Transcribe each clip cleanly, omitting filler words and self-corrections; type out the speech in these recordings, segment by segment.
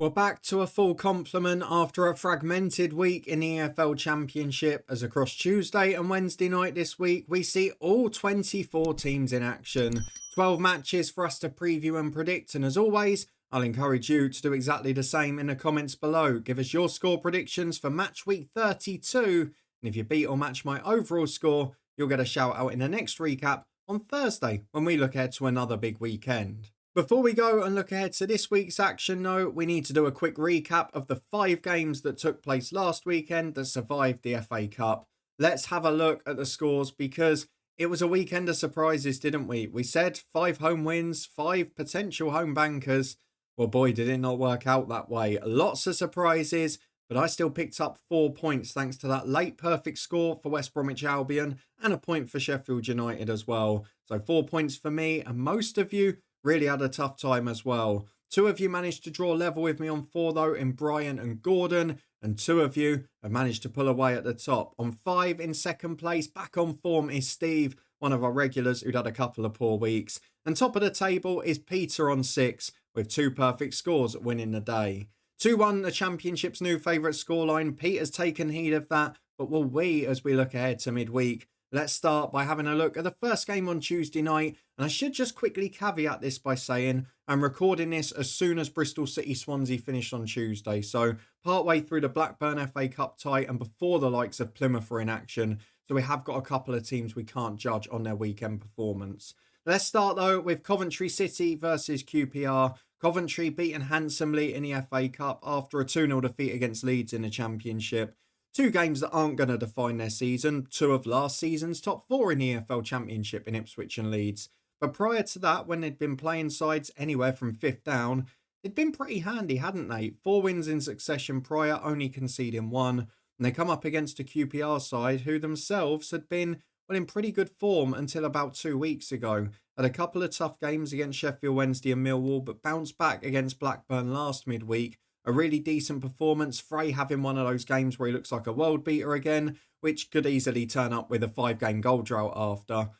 We're back to a full complement after a fragmented week in the EFL Championship, as across Tuesday and Wednesday night this week we see all 24 teams in action. 12 matches for us to preview and predict, and as always I'll encourage you to do exactly the same in the comments below. Give us your score predictions for match week 32, and if you beat or match my overall score you'll get a shout out in the next recap on Thursday when we look ahead to another big weekend. Before we go and look ahead to this week's action though, we need to do a quick recap of the 5 games that took place last weekend that survived the FA Cup. Let's have a look at the scores because it was a weekend of surprises, didn't we? We said 5 home wins, 5 potential home bankers. Well, boy, did it not work out that way. Lots of surprises, but I still picked up 4 points thanks to that late perfect score for West Bromwich Albion and a point for Sheffield United as well. So 4 points for me, and most of you really had a tough time as well. 2 of you managed to draw level with me on 4 though in Brian and Gordon, and 2 of you have managed to pull away at the top. On 5 in second place, back on form is Steve, one of our regulars who'd had a couple of poor weeks. And top of the table is Peter on 6 with 2 perfect scores winning the day. 2-1 the Championship's new favourite scoreline. Peter's taken heed of that, but will we as we look ahead to midweek? Let's start by having a look at the first game on Tuesday night, and I should just quickly caveat this by saying I'm recording this as soon as Bristol City Swansea finished on Tuesday, so partway through the Blackburn FA Cup tie and before the likes of Plymouth are in action, so we have got a couple of teams we can't judge on their weekend performance. Let's start though with Coventry City versus QPR. Coventry beaten handsomely in the FA Cup after a 2-0 defeat against Leeds in the Championship. 2 games that aren't going to define their season, 2 of last season's top 4 in the EFL Championship in Ipswich and Leeds. But prior to that, when they'd been playing sides anywhere from 5th down, they'd been pretty handy, hadn't they? 4 wins in succession prior, only conceding 1. And they come up against a QPR side who themselves had been, well, in pretty good form until about 2 weeks ago. Had a couple of tough games against Sheffield Wednesday and Millwall, but bounced back against Blackburn last midweek. A really decent performance. Frey having one of those games where he looks like a world beater again, which could easily turn up with a 5-game goal drought after.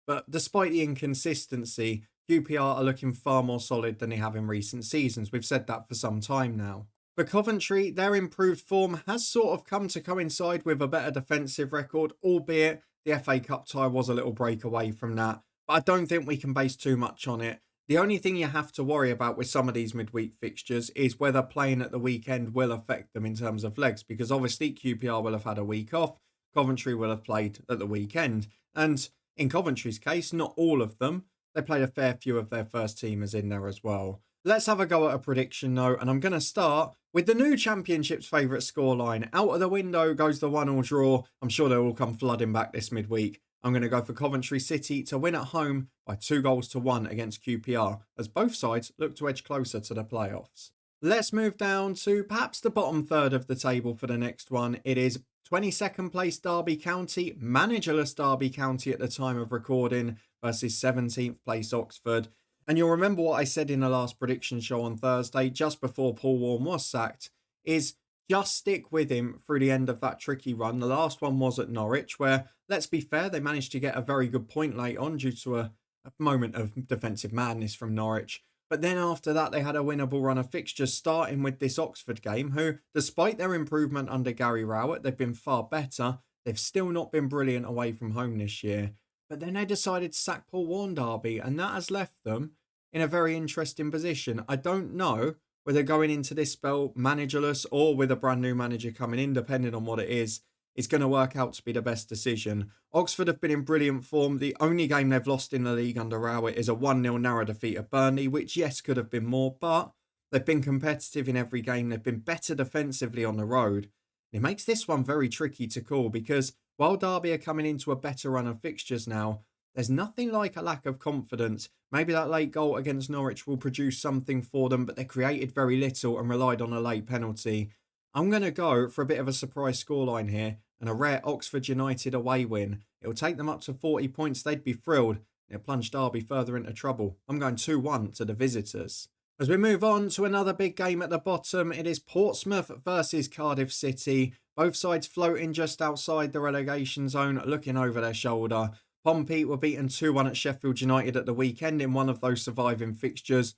But despite the inconsistency, QPR are looking far more solid than they have in recent seasons. We've said that for some time now. For Coventry, their improved form has sort of come to coincide with a better defensive record, albeit the FA Cup tie was a little break away from that. But I don't think we can base too much on it. The only thing you have to worry about with some of these midweek fixtures is whether playing at the weekend will affect them in terms of legs, because obviously QPR will have had a week off, Coventry will have played at the weekend, and in Coventry's case, not all of them. They played a fair few of their first teamers in there as well. Let's have a go at a prediction though, and I'm going to start with the new Championship's favourite scoreline. Out of the window goes the 1-1 draw. I'm sure they'll all come flooding back this midweek. I'm going to go for Coventry City to win at home by 2-1 against QPR, as both sides look to edge closer to the playoffs. Let's move down to perhaps the bottom third of the table for the next one. It is 22nd place Derby County, managerless Derby County at the time of recording, versus 17th place Oxford. And you'll remember what I said in the last prediction show on Thursday, just before Paul Warne was sacked, is just stick with him through the end of that tricky run. The last one was at Norwich, where, let's be fair, they managed to get a very good point late on due to a moment of defensive madness from Norwich. But then after that, they had a winnable run of fixtures, starting with this Oxford game, who, despite their improvement under Gary Rowett, they've been far better. They've still not been brilliant away from home this year. But then they decided to sack Paul Warne Derby, and that has left them in a very interesting position. I don't know whether going into this spell managerless or with a brand new manager coming in, depending on what it is, it's going to work out to be the best decision. Oxford have been in brilliant form. The only game they've lost in the league under Rowett is a 1-0 narrow defeat at Burnley, which, yes, could have been more, but they've been competitive in every game. They've been better defensively on the road. It makes this one very tricky to call because while Derby are coming into a better run of fixtures now, there's nothing like a lack of confidence. Maybe that late goal against Norwich will produce something for them, but they created very little and relied on a late penalty. I'm going to go for a bit of a surprise scoreline here and a rare Oxford United away win. It'll take them up to 40 points. They'd be thrilled. It'll plunge Derby further into trouble. I'm going 2-1 to the visitors. As we move on to another big game at the bottom, it is Portsmouth versus Cardiff City. Both sides floating just outside the relegation zone, looking over their shoulder. Pompey were beaten 2-1 at Sheffield United at the weekend in one of those surviving fixtures.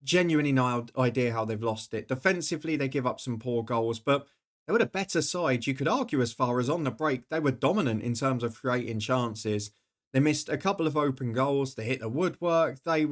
Genuinely no idea how they've lost it. Defensively, they give up some poor goals, but they were the better side. You could argue as far as on the break, they were dominant in terms of creating chances. They missed a couple of open goals. They hit the woodwork. They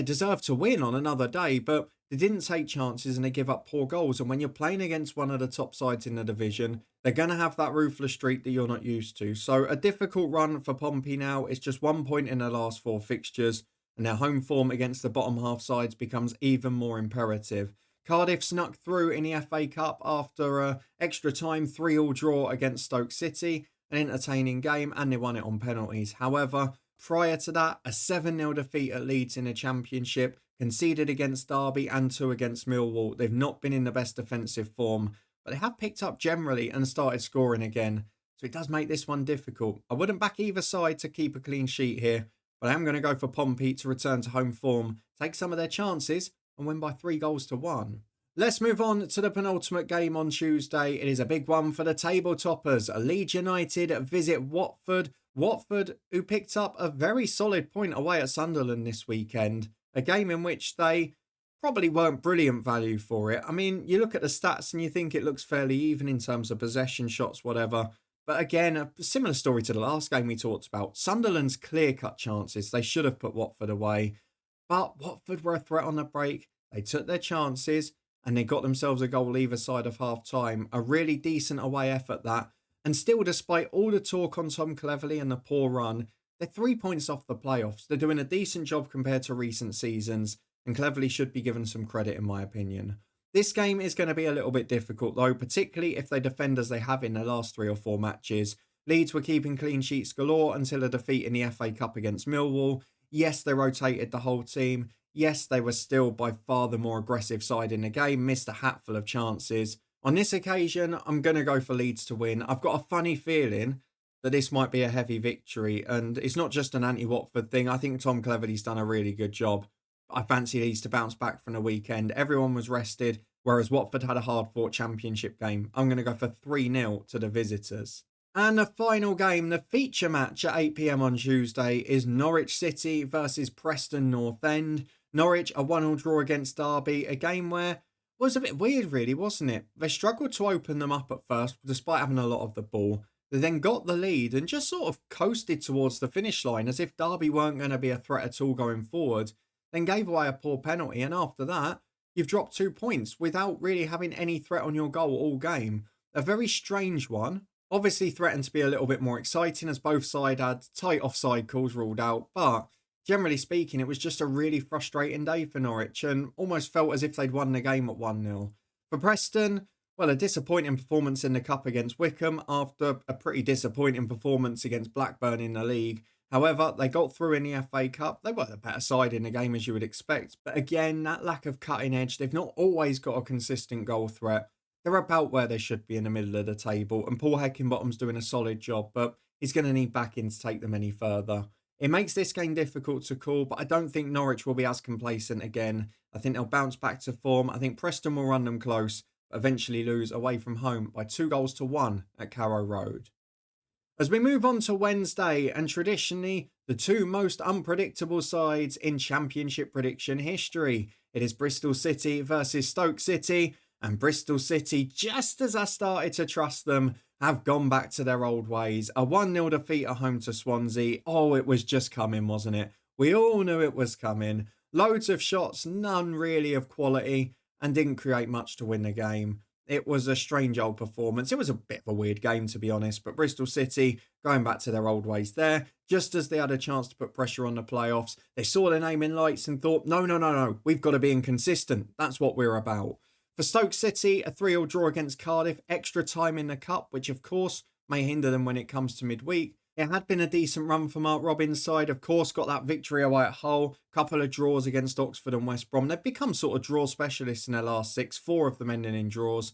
deserved to win on another day, but they didn't take chances and they give up poor goals. And when you're playing against one of the top sides in the division, they're going to have that ruthless streak that you're not used to. So a difficult run for Pompey now. It's just 1 point in their last 4 fixtures, and their home form against the bottom half sides becomes even more imperative. Cardiff snuck through in the FA Cup after an extra time 3-3 draw against Stoke City, an entertaining game, and they won it on penalties. However, prior to that, a 7-0 defeat at Leeds in the Championship, conceded against Derby and 2 against Millwall. They've not been in the best defensive form, but they have picked up generally and started scoring again. So it does make this one difficult. I wouldn't back either side to keep a clean sheet here, but I am going to go for Pompey to return to home form, take some of their chances and win by 3-1. Let's move on to the penultimate game on Tuesday. It is a big one for the table toppers. Leeds United visit Watford. Watford, who picked up a very solid point away at Sunderland this weekend. A game in which they probably weren't brilliant value for it. I mean, you look at the stats and you think it looks fairly even in terms of possession, shots, whatever. But again, a similar story to the last game we talked about. Sunderland's clear-cut chances. They should have put Watford away. But Watford were a threat on the break. They took their chances and they got themselves a goal either side of half-time. A really decent away effort, that. And still, despite all the talk on Tom Cleverley and the poor run, they're 3 points off the playoffs. They're doing a decent job compared to recent seasons, and Cleverley should be given some credit in my opinion. This game is going to be a little bit difficult though, particularly if they defend as they have in the last 3 or 4 matches. Leeds were keeping clean sheets galore until a defeat in the FA Cup against Millwall. Yes, they rotated the whole team. Yes, they were still by far the more aggressive side in the game, missed a hatful of chances. On this occasion, I'm going to go for Leeds to win. I've got a funny feeling that this might be a heavy victory, and it's not just an anti-Watford thing. I think Tom Cleverley's done a really good job. I fancy Leeds to bounce back from the weekend. Everyone was rested, whereas Watford had a hard-fought championship game. I'm going to go for 3-0 to the visitors. And the final game, the feature match at 8 p.m. on Tuesday, is Norwich City versus Preston North End. Norwich, a 1-1 draw against Derby, a game where was a bit weird really, wasn't it? They struggled to open them up at first, despite having a lot of the ball. They then got the lead and just sort of coasted towards the finish line as if Derby weren't going to be a threat at all going forward. Then gave away a poor penalty, and after that, you've dropped 2 points without really having any threat on your goal all game. A very strange one. Obviously threatened to be a little bit more exciting as both sides had tight offside calls ruled out, but generally speaking, it was just a really frustrating day for Norwich and almost felt as if they'd won the game at 1-0. For Preston, well, a disappointing performance in the Cup against Wycombe after a pretty disappointing performance against Blackburn in the league. However, they got through in the FA Cup. They were the better side in the game as you would expect. But again, that lack of cutting edge, they've not always got a consistent goal threat. They're about where they should be in the middle of the table. And Paul Heckingbottom's doing a solid job, but he's going to need backing to take them any further. It makes this game difficult to call, but I don't think Norwich will be as complacent again. I think they'll bounce back to form. I think Preston will run them close, but eventually lose away from home by 2-1 at Carrow Road. As we move on to Wednesday, and traditionally, the 2 most unpredictable sides in Championship prediction history. It is Bristol City versus Stoke City, and Bristol City, just as I started to trust them, have gone back to their old ways. A 1-0 defeat at home to Swansea. Oh, it was just coming, wasn't it? We all knew it was coming. Loads of shots, none really of quality, and didn't create much to win the game. It was a strange old performance. It was a bit of a weird game, to be honest, but Bristol City going back to their old ways there. Just as they had a chance to put pressure on the playoffs, they saw their name in lights and thought, no, we've got to be inconsistent. That's what we're about. For Stoke City, a 3-3 draw against Cardiff, extra time in the Cup, which of course may hinder them when it comes to midweek. It had been a decent run for Mark Robins' side, of course, got that victory away at Hull, couple of draws against Oxford and West Brom. They've become sort of draw specialists in their last 6, 4 of them ending in draws.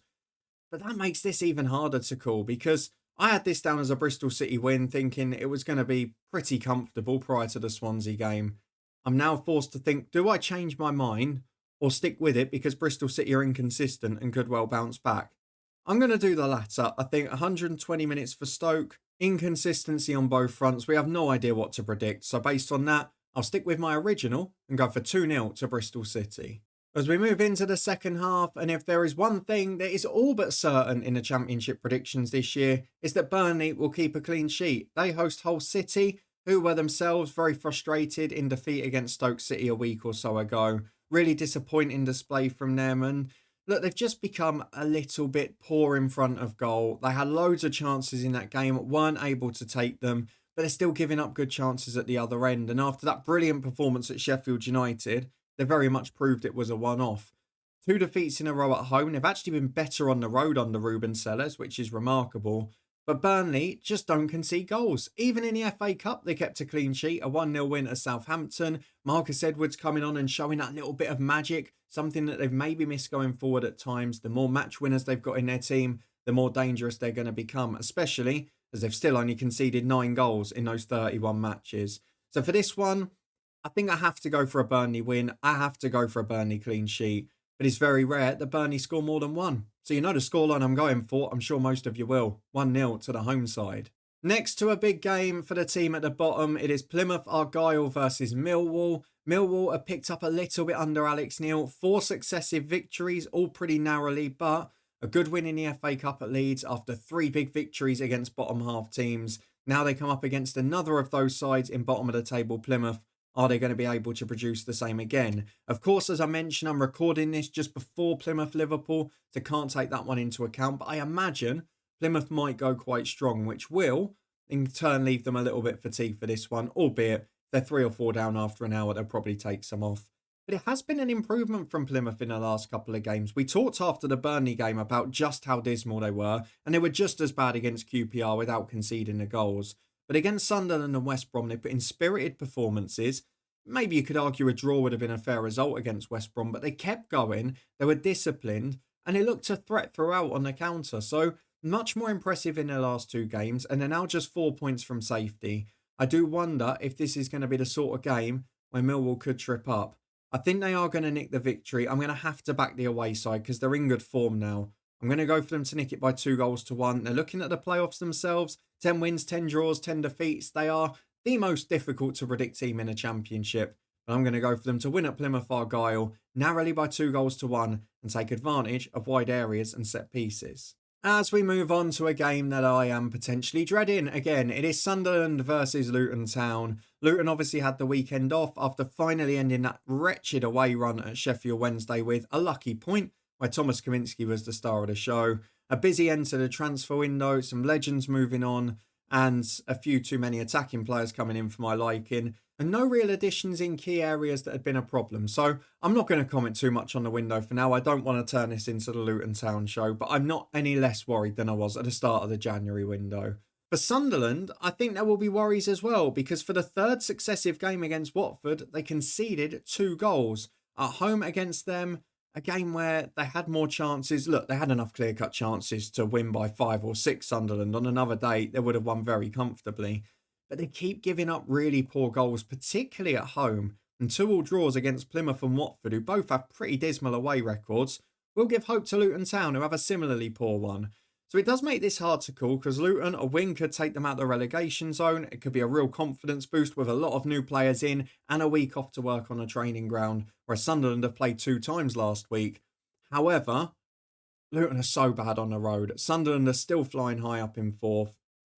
But that makes this even harder to call because I had this down as a Bristol City win, thinking it was going to be pretty comfortable prior to the Swansea game. I'm now forced to think, do I change my mind or stick with it because Bristol City are inconsistent and could well bounce back? I'm going to do the latter. I think 120 minutes for Stoke, inconsistency on both fronts. We have no idea what to predict. So based on that, I'll stick with my original and go for 2-0 to Bristol City. As we move into the second half, and if there is one thing that is all but certain in the Championship predictions this year, is that Burnley will keep a clean sheet. They host Hull City, who were themselves very frustrated in defeat against Stoke City a week or so ago. Really disappointing display from them, and look, they've just become a little bit poor in front of goal. They had loads of chances in that game, weren't able to take them, but they're still giving up good chances at the other end. And after that brilliant performance at Sheffield United, they very much proved it was a one-off. 2 defeats in a row at home. They've actually been better on the road under Ruben Sellers, which is remarkable. But Burnley just don't concede goals. Even in the FA Cup, they kept a clean sheet, a 1-0 win at Southampton. Marcus Edwards coming on and showing that little bit of magic, something that they've maybe missed going forward at times. The more match winners they've got in their team, the more dangerous they're going to become, especially as they've still only conceded 9 goals in those 31 matches. So for this one, I think I have to go for a Burnley win. I have to go for a Burnley clean sheet. But it's very rare that Burnley score more than 1. So you know the scoreline I'm going for. I'm sure most of you will. 1-0 to the home side. Next to a big game for the team at the bottom, it is Plymouth Argyle versus Millwall. Millwall have picked up a little bit under Alex Neil. 4 successive victories, all pretty narrowly, but a good win in the FA Cup at Leeds after 3 big victories against bottom half teams. Now they come up against another of those sides in bottom of the table, Plymouth. Are they going to be able to produce the same again? Of course, as I mentioned, I'm recording this just before Plymouth-Liverpool, so can't take that one into account. But I imagine Plymouth might go quite strong, which will in turn leave them a little bit fatigued for this one, albeit they're 3 or 4 down after an hour. They'll probably take some off. But it has been an improvement from Plymouth in the last couple of games. We talked after the Burnley game about just how dismal they were, and they were just as bad against QPR without conceding the goals. But against Sunderland and West Brom, they put in spirited performances. Maybe you could argue a draw would have been a fair result against West Brom, but they kept going, they were disciplined, and they looked a threat throughout on the counter. So much more impressive in their last 2 games, and they're now just 4 points from safety. I do wonder if this is going to be the sort of game where Millwall could trip up. I think they are going to nick the victory. I'm going to have to back the away side because they're in good form now. I'm going to go for them to nick it by 2-1. They're looking at the playoffs themselves. 10 wins, 10 draws, 10 defeats. They are the most difficult to predict team in a championship. But I'm going to go for them to win at Plymouth Argyle, narrowly by 2-1, and take advantage of wide areas and set pieces. As we move on to a game that I am potentially dreading, again, it is Sunderland versus Luton Town. Luton obviously had the weekend off after finally ending that wretched away run at Sheffield Wednesday with a lucky point, where Thomas Kaminski was the star of the show. A busy end to the transfer window, some legends moving on, and a few too many attacking players coming in for my liking, and no real additions in key areas that had been a problem. So I'm not going to comment too much on the window for now. I don't want to turn this into the Luton Town show, but I'm not any less worried than I was at the start of the January window. For Sunderland, I think there will be worries as well, because for the 3rd successive game against Watford, they conceded 2 goals. At home against them, a game where they had more chances. Look, they had enough clear-cut chances to win by 5 or 6 Sunderland. On another day, they would have won very comfortably. But they keep giving up really poor goals, particularly at home. And 2-2 draws against Plymouth and Watford, who both have pretty dismal away records, will give hope to Luton Town, who have a similarly poor one. So it does make this hard to call, because Luton, a win could take them out of the relegation zone. It could be a real confidence boost with a lot of new players in and a week off to work on a training ground, whereas Sunderland have played 2 times last week. However, Luton are so bad on the road. Sunderland are still flying high up in 4th,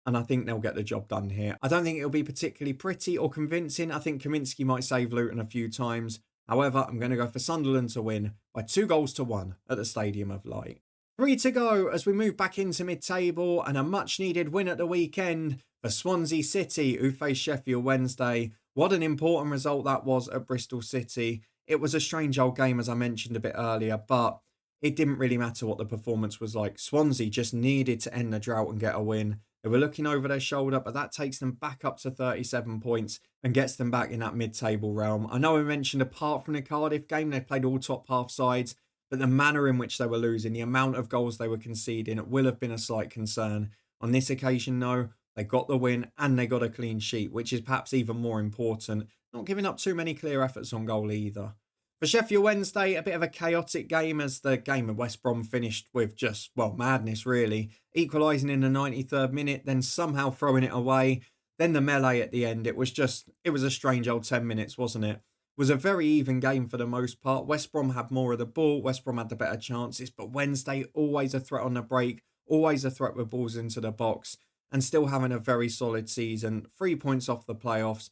and I think they'll get the job done here. I don't think it'll be particularly pretty or convincing. I think Kaminski might save Luton a few times. However, I'm going to go for Sunderland to win by 2-1 at the Stadium of Light. 3 to go as we move back into mid-table, and a much-needed win at the weekend for Swansea City, who faced Sheffield Wednesday. What an important result that was at Bristol City. It was a strange old game, as I mentioned a bit earlier, but it didn't really matter what the performance was like. Swansea just needed to end the drought and get a win. They were looking over their shoulder, but that takes them back up to 37 points and gets them back in that mid-table realm. I know I mentioned apart from the Cardiff game, they played all top half sides, but the manner in which they were losing, the amount of goals they were conceding, it will have been a slight concern. On this occasion, though, they got the win and they got a clean sheet, which is perhaps even more important. Not giving up too many clear efforts on goal either. For Sheffield Wednesday, a bit of a chaotic game as the game at West Brom finished with just, well, madness really. Equalising in the 93rd minute, then somehow throwing it away. Then the melee at the end, it was a strange old 10 minutes, wasn't it? It was a very even game for the most part. West Brom had more of the ball. West Brom had the better chances, but Wednesday, always a threat on the break, always a threat with balls into the box, and still having a very solid season. 3 points off the playoffs.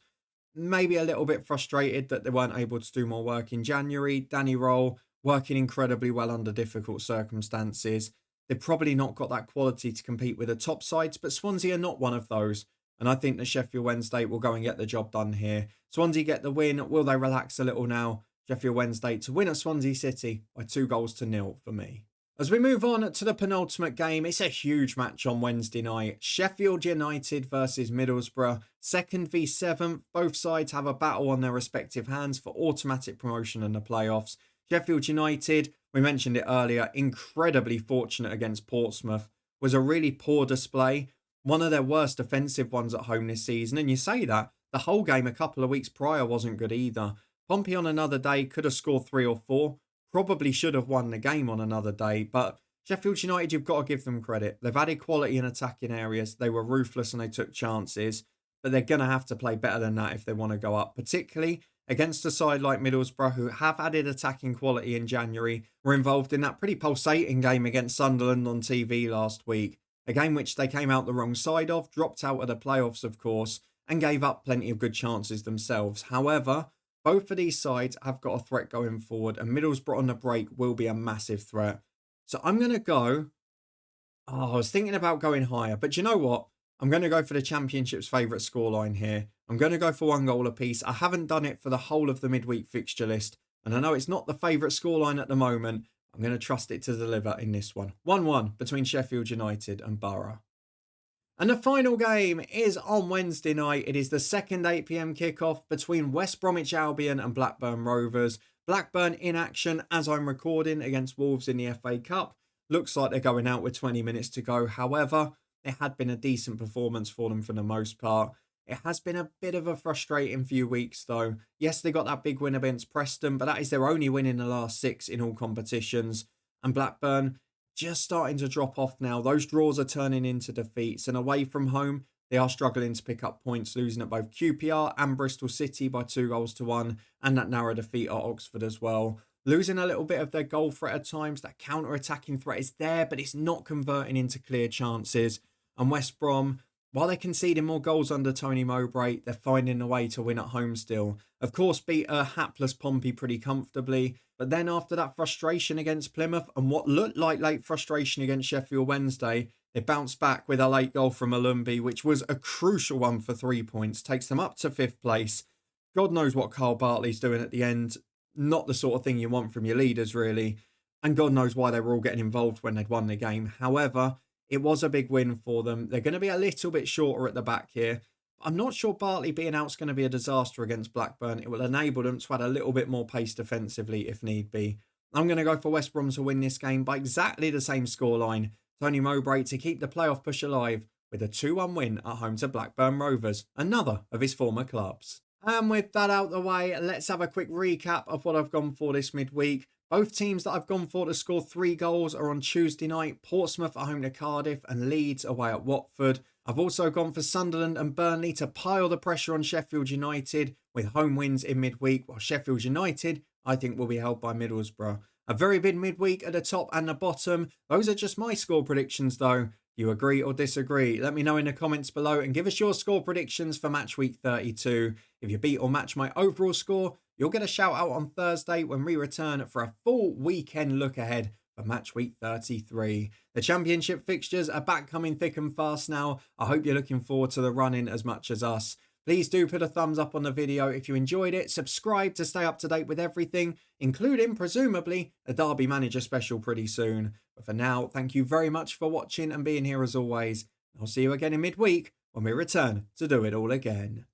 Maybe a little bit frustrated that they weren't able to do more work in January. Danny Roll working incredibly well under difficult circumstances. They've probably not got that quality to compete with the top sides, but Swansea are not one of those. And I think that Sheffield Wednesday will go and get the job done here. Swansea get the win. Will they relax a little now? Sheffield Wednesday to win at Swansea City by 2-0 for me. As we move on to the penultimate game, it's a huge match on Wednesday night. Sheffield United versus Middlesbrough. 2nd v 7th. Both sides have a battle on their respective hands for automatic promotion in the playoffs. Sheffield United, we mentioned it earlier, incredibly fortunate against Portsmouth. Was a really poor display. One of their worst defensive ones at home this season. And you say that, the whole game a couple of weeks prior wasn't good either. Pompey on another day could have scored 3 or 4. Probably should have won the game on another day, but Sheffield United, you've got to give them credit. They've added quality in attacking areas. They were ruthless and they took chances, but they're going to have to play better than that if they want to go up, particularly against a side like Middlesbrough, who have added attacking quality in January, were involved in that pretty pulsating game against Sunderland on TV last week, a game which they came out the wrong side of, dropped out of the playoffs, of course, and gave up plenty of good chances themselves. However, both of these sides have got a threat going forward, and Middlesbrough on the break will be a massive threat. So I'm going to go... I was thinking about going higher, but you know what? I'm going to go for the Championship's favourite scoreline here. I'm going to go for 1 goal apiece. I haven't done it for the whole of the midweek fixture list, and I know it's not the favourite scoreline at the moment. I'm going to trust it to deliver in this one. 1-1 between Sheffield United and Borough. And the final game is on Wednesday night. It is the second 8 p.m. kickoff between West Bromwich Albion and Blackburn Rovers. Blackburn in action as I'm recording against Wolves in the FA Cup. Looks like they're going out with 20 minutes to go. However, it had been a decent performance for them for the most part. It has been a bit of a frustrating few weeks though. Yes, they got that big win against Preston, but that is their only win in the last 6 in all competitions. And Blackburn just starting to drop off now. Those draws are turning into defeats, and away from home, they are struggling to pick up points, losing at both QPR and Bristol City by 2-1, and that narrow defeat at Oxford as well. Losing a little bit of their goal threat at times. That counter-attacking threat is there, but it's not converting into clear chances. And West Brom, while they're conceding more goals under Tony Mowbray, they're finding a way to win at home still. Of course, beat a hapless Pompey pretty comfortably. But then after that frustration against Plymouth and what looked like late frustration against Sheffield Wednesday, they bounced back with a late goal from Malumbi, which was a crucial one for 3 points. Takes them up to 5th place. God knows what Carl Bartley's doing at the end. Not the sort of thing you want from your leaders, really. And God knows why they were all getting involved when they'd won the game. However, it was a big win for them. They're going to be a little bit shorter at the back here. I'm not sure Bartley being out is going to be a disaster against Blackburn. It will enable them to add a little bit more pace defensively if need be. I'm going to go for West Brom to win this game by exactly the same scoreline. Tony Mowbray to keep the playoff push alive with a 2-1 win at home to Blackburn Rovers, another of his former clubs. And with that out the way, let's have a quick recap of what I've gone for this midweek. Both teams that I've gone for to score 3 goals are on Tuesday night. Portsmouth at home to Cardiff and Leeds away at Watford. I've also gone for Sunderland and Burnley to pile the pressure on Sheffield United with home wins in midweek, while Sheffield United, I think, will be held by Middlesbrough. A very big midweek at the top and the bottom. Those are just my score predictions though. Do you agree or disagree? Let me know in the comments below and give us your score predictions for Matchweek 32. If you beat or match my overall score, you'll get a shout out on Thursday when we return for a full weekend look ahead for Matchweek 33. The Championship fixtures are back coming thick and fast now. I hope you're looking forward to the run-in as much as us. Please do put a thumbs up on the video if you enjoyed it. Subscribe to stay up to date with everything, including, presumably, a Derby Manager special pretty soon. But for now, thank you very much for watching and being here as always. I'll see you again in midweek when we return to do it all again.